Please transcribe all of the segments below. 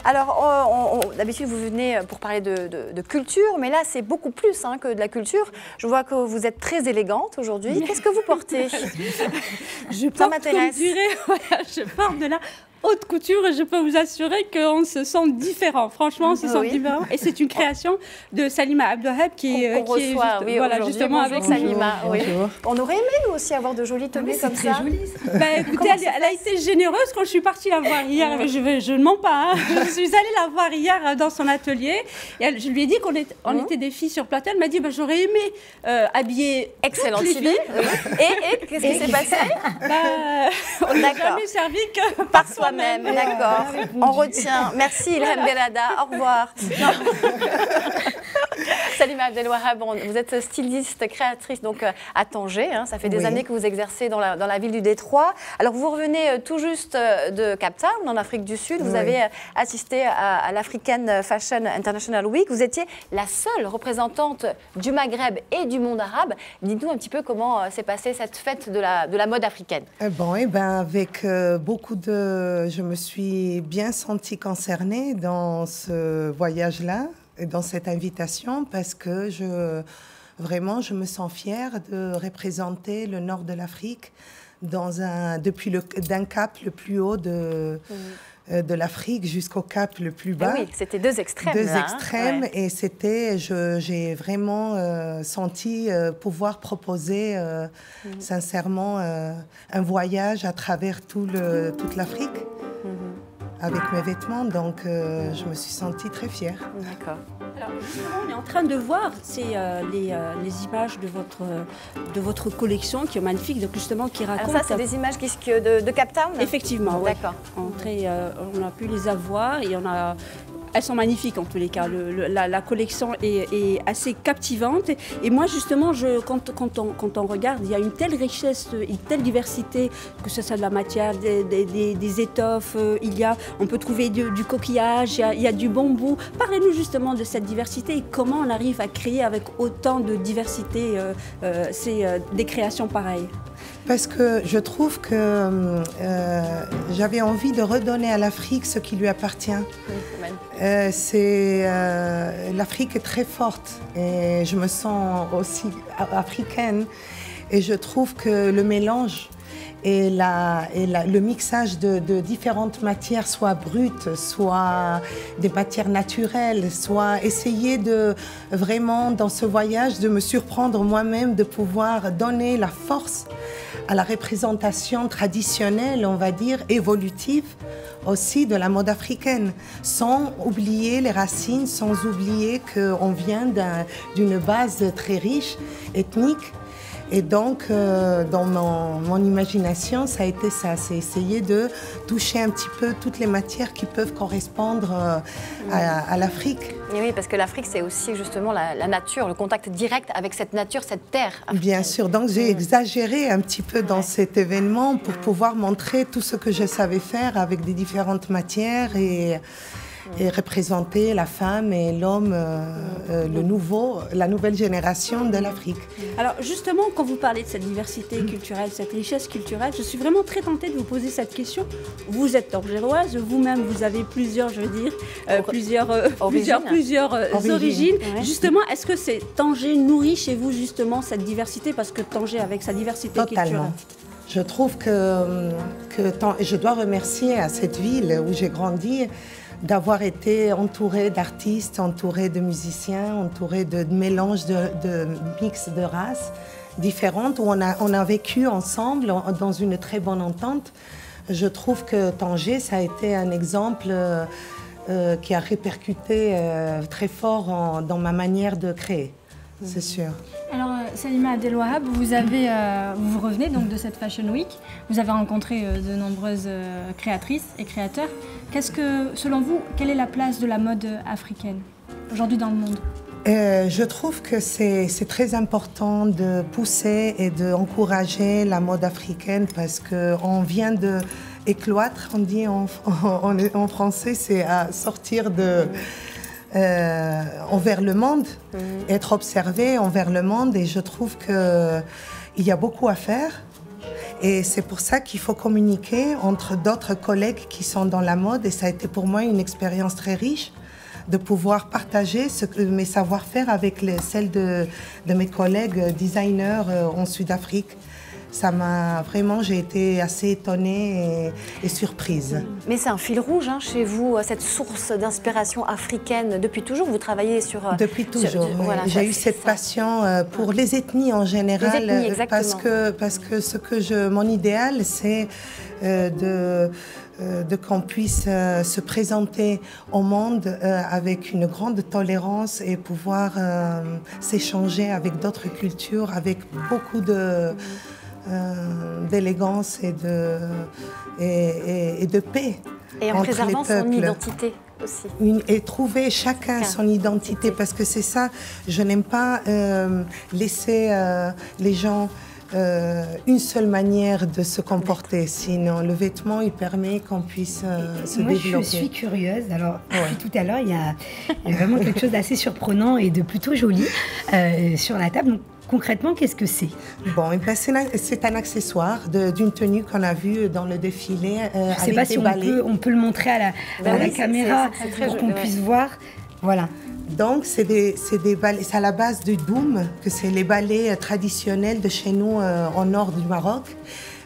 Alors, d'habitude, vous venez pour parler de culture, mais là, c'est beaucoup plus hein, que de la culture. Je vois que vous êtes très élégante aujourd'hui. Qu'est-ce que vous portez? Ça m'intéresse. Je porte de la haute couture et je peux vous assurer qu'on se sent différent. Franchement, on se sent différent. Et c'est une création de Salima Abdelwahab qui est reçoit, oui, voilà, justement avec Salima. Oui. On aurait aimé nous aussi avoir de jolies tenues comme ça. Très joli. Bah, écoutez, elle a été généreuse quand je suis partie la voir hier. Je ne mens pas. Hein. Je suis allée la voir hier dans son atelier. Et je lui ai dit qu'on était des filles sur plateau. Elle m'a dit j'aurais aimé habiller excellente toutes les filles. Oui. Et qu'est-ce qui s'est passé? On n'a jamais servi que par soi-même. D'accord. On retient. Merci Ilham Belada. Au revoir. Salima Abdelwahab, vous êtes styliste, créatrice donc à Tanger. Hein, ça fait des années que vous exercez dans la ville du Détroit. Alors vous revenez tout juste de Cape Town, en Afrique du Sud. Vous avez assisté à l'African Fashion International Week. Vous étiez la seule représentante du Maghreb et du monde arabe. Dites-nous un petit peu comment s'est passée cette fête de la mode africaine. Avec beaucoup de... Je me suis bien sentie concernée dans ce voyage-là, dans cette invitation, parce que vraiment, je me sens fière de représenter le nord de l'Afrique d'un cap le plus haut de l'Afrique jusqu'au cap le plus bas. Oui, c'était deux extrêmes. Deux extrêmes, et j'ai vraiment senti pouvoir proposer sincèrement un voyage à travers toute l'Afrique. Avec mes vêtements, donc je me suis sentie très fière. D'accord. Alors, justement, on est en train de voir les images de votre collection qui est magnifique, donc justement qui racontent... Alors ça, c'est des images de Cape Town? Effectivement, oui. D'accord. On a pu les avoir et elles sont magnifiques en tous les cas. La collection est assez captivante. Et moi, justement, quand on regarde, il y a une telle richesse, une telle diversité, que ce soit de la matière, des étoffes, on peut trouver du coquillage, il y a du bambou. Parlez-nous justement de cette diversité et comment on arrive à créer avec autant de diversité des créations pareilles. Parce que je trouve que j'avais envie de redonner à l'Afrique ce qui lui appartient. L'Afrique est très forte et je me sens aussi africaine. Et je trouve que le mélange et le mixage de différentes matières, soit brutes, soit des matières naturelles, soit essayer de vraiment, dans ce voyage, de me surprendre moi-même, de pouvoir donner la force à la représentation traditionnelle, on va dire, évolutive aussi de la mode africaine, sans oublier les racines, sans oublier qu'on vient d'une base très riche, ethnique. Et donc, dans mon imagination, ça a été ça, c'est essayer de toucher un petit peu toutes les matières qui peuvent correspondre à l'Afrique. Et oui, parce que l'Afrique, c'est aussi justement la nature, le contact direct avec cette nature, cette terre africaine. Bien sûr, donc j'ai exagéré un petit peu dans cet événement pour pouvoir montrer tout ce que je savais faire avec des différentes matières et représenter la femme et l'homme, la nouvelle génération de l'Afrique. Alors justement, quand vous parlez de cette diversité culturelle, cette richesse culturelle, je suis vraiment très tentée de vous poser cette question. Vous êtes tangéroise, vous-même vous avez plusieurs origines. Ouais. Justement, est-ce que Tanger nourrit chez vous justement cette diversité, parce que Tanger avec sa diversité culturelle? Je trouve que je dois remercier à cette ville où j'ai grandi d'avoir été entourée d'artistes, entourée de musiciens, entourée de mélanges de mix de races différentes, où on a vécu ensemble dans une très bonne entente. Je trouve que Tanger, ça a été un exemple qui a répercuté très fort dans ma manière de créer, c'est sûr. Alors, Salima Abdelwahab, vous revenez donc de cette Fashion Week. Vous avez rencontré de nombreuses créatrices et créateurs. Selon vous, quelle est la place de la mode africaine aujourd'hui dans le monde? Je trouve que c'est très important de pousser et d'encourager la mode africaine, parce qu'on vient de écloître, on dit en français, c'est à sortir envers le monde, être observé envers le monde, et je trouve qu'il y a beaucoup à faire. Et c'est pour ça qu'il faut communiquer entre d'autres collègues qui sont dans la mode. Et ça a été pour moi une expérience très riche de pouvoir partager mes savoir-faire avec celles de mes collègues designers en Sud-Afrique. Ça m'a vraiment, j'ai été assez étonnée et surprise. Mais c'est un fil rouge hein, chez vous, cette source d'inspiration africaine. Depuis toujours, vous travaillez sur... Depuis toujours, oui. Voilà, j'ai eu cette passion pour les ethnies en général. Les ethnies, exactement. Parce que mon idéal, c'est qu'on puisse se présenter au monde avec une grande tolérance et pouvoir s'échanger avec d'autres cultures, avec beaucoup d'élégance et de paix. Et en préservant son identité aussi. Et trouver chacun son identité, parce que c'est ça, je n'aime pas laisser les gens une seule manière de se comporter, sinon le vêtement il permet qu'on puisse se développer. Moi je suis curieuse, alors tout à l'heure il y a vraiment quelque chose d'assez surprenant et de plutôt joli sur la table. Donc, concrètement, qu'est-ce que c'est? Bon, c'est un accessoire d'une tenue qu'on a vue dans le défilé je ne sais pas si on peut le montrer à la caméra pour qu'on puisse voir. Voilà. Donc, c'est des balais, c'est à la base du doum, que c'est les balais traditionnels de chez nous au nord du Maroc.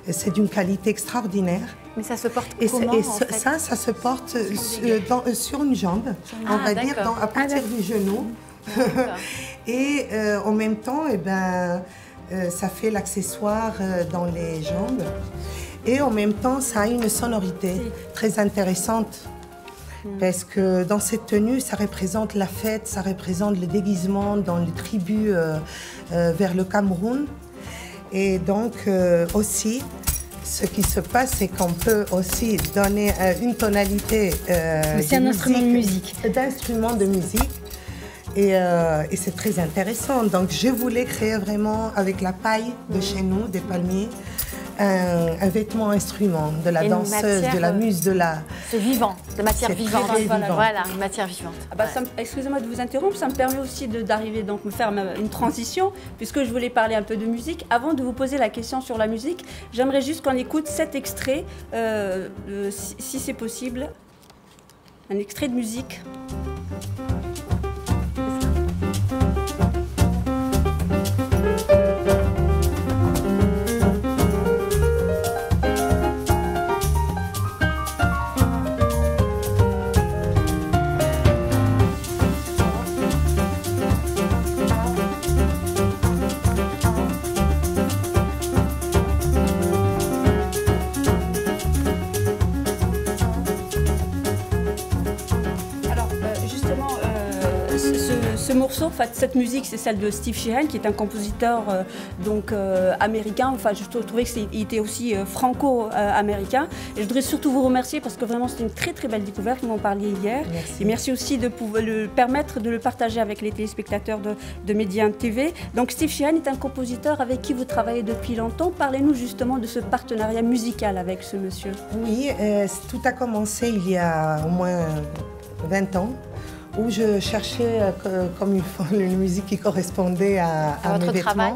C'est d'une qualité extraordinaire. Mais ça se porte comment, en fait? Ça se porte sur une jambe, on va dire, à partir du genou. Et en même temps, ça fait l'accessoire dans les jambes. Et en même temps, ça a une sonorité très intéressante. Parce que dans cette tenue, ça représente la fête, ça représente le déguisement dans les tribus vers le Cameroun. Et donc aussi, ce qui se passe, c'est qu'on peut aussi donner une tonalité instrument de musique. D'instrument de musique. Et c'est très intéressant. Donc je voulais créer vraiment avec la paille de chez nous, des palmiers, un vêtement instrument de la danseuse, de la muse, de la... C'est vivant, de matière vivante. Voilà, une matière vivante. Excusez-moi de vous interrompre, ça me permet aussi d'arriver, donc me faire une transition, puisque je voulais parler un peu de musique. Avant de vous poser la question sur la musique, j'aimerais juste qu'on écoute cet extrait, si c'est possible, un extrait de musique. Ce morceau, cette musique, c'est celle de Steve Sheehan, qui est un compositeur américain. Enfin, je trouvais qu'il était aussi franco-américain. Et je voudrais surtout vous remercier parce que vraiment, c'était une très très belle découverte. Vous m'en parliez hier. Merci. Et merci aussi de permettre de le partager avec les téléspectateurs de Médiane TV. Donc, Steve Sheehan est un compositeur avec qui vous travaillez depuis longtemps. Parlez-nous justement de ce partenariat musical avec ce monsieur. Oui, tout a commencé il y a au moins 20 ans. Où je cherchais comme une musique qui correspondait à mes vêtements. Travail.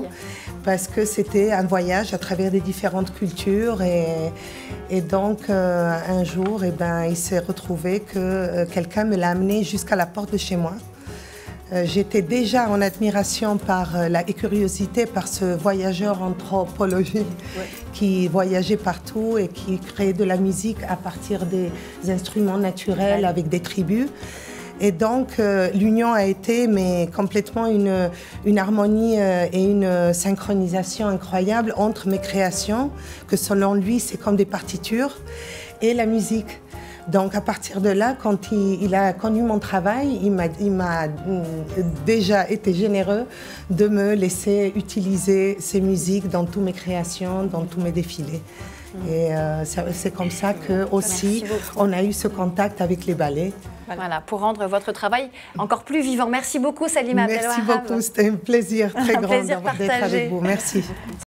Parce que c'était un voyage à travers des différentes cultures. Et donc, un jour, il s'est retrouvé que quelqu'un me l'a amené jusqu'à la porte de chez moi. J'étais déjà en admiration et curiosité par ce voyageur anthropologique qui voyageait partout et qui créait de la musique à partir des instruments naturels avec des tribus. Et donc, l'union a été complètement une harmonie et une synchronisation incroyable entre mes créations, que selon lui, c'est comme des partitures, et la musique. Donc, à partir de là, quand il a connu mon travail, il m'a déjà été généreux de me laisser utiliser ces musiques dans toutes mes créations, dans tous mes défilés. Et c'est comme ça qu'aussi, on a eu ce contact avec les ballets. Voilà, pour rendre votre travail encore plus vivant. Merci beaucoup, Salima Abdelwahab. Merci beaucoup, c'était un plaisir très grand d'être avec vous. Merci.